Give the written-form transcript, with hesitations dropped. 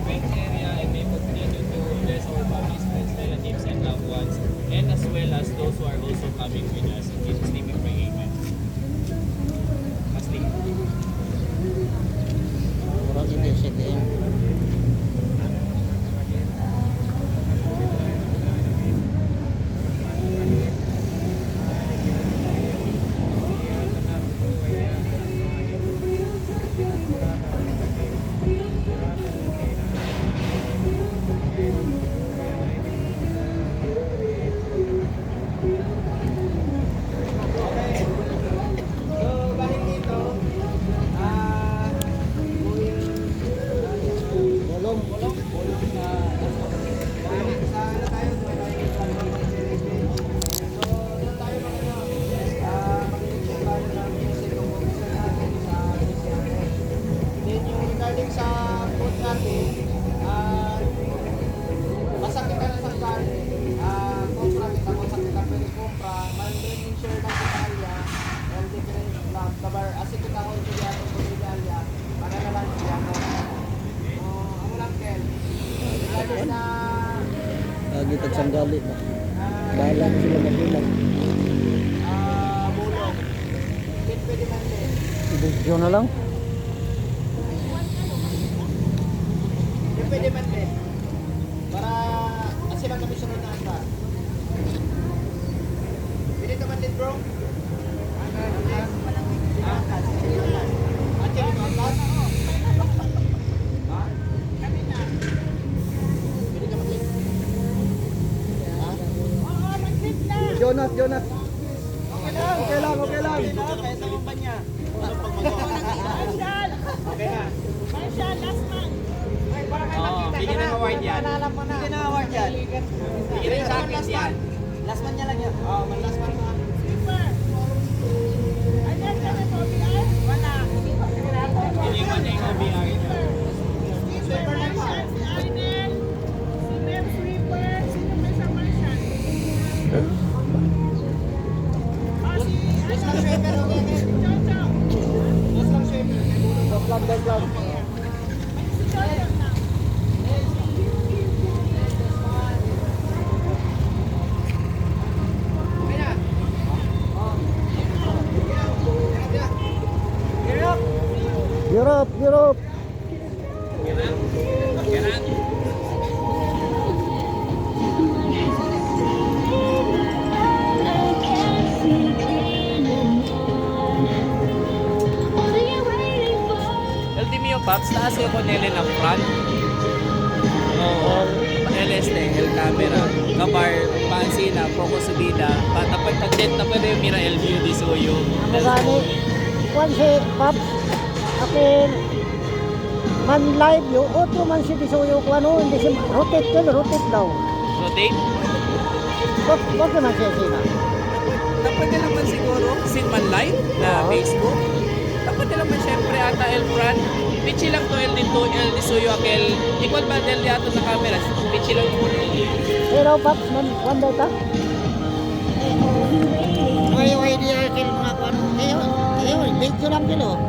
event area and may continue to bless our families, friends, relatives, and loved ones, and as well as those who are also coming with us. In Jesus' name we pray, amen. Fasting. Murag university yan. Lagi tagsanggali ba? Bahala na sila magulang. Video na lang. Pwede man din. Para kasi lang kami sunod na ata. Pwede naman din bro. Jonas. Okay lang. Okay lang. Kaya sa kumpanya. Okay na. Marshall, last man. Bigyan ng award yan. Bigyan ng award yan. Bigyan ng sa akin yan. Last man niya lang yan. Man last man na. Sweeper. Ayan ka na po, BR? Wala. Iniwan niya yung OBR. Sweeper, Marshall, si Arnel, si Mem Sweeper, sino ba sa Marshall? Last lang sweeper. Okay. Chocho. Last lang sweeper. Vlog. Si Chocho na. Europe. Ultimio Pops, taas yung konele ng front. Oo. LSD, El Camera, Kabar, Pansina, Poco Subida, Patapag Tagdet na pwede yung Mira El View di Suyo. Magani. Kwan si Pops. Akin. Man live yung otro man si Disuyo ko ano. Hindi si rotate daw. Rotate? Wag naman siya sina. Dapat na naman siguro, Sinman Live na Oo. Facebook. Dapat na naman syempre ata El Fran. Pichi lang to El dito, El di Suyo, Akel. Ikaw ba del di ato na camera? Pichi lang po. Pero Pops, man, kwan daw ta? Ay, idea kil mga kwan. Ayun, video lang kilo.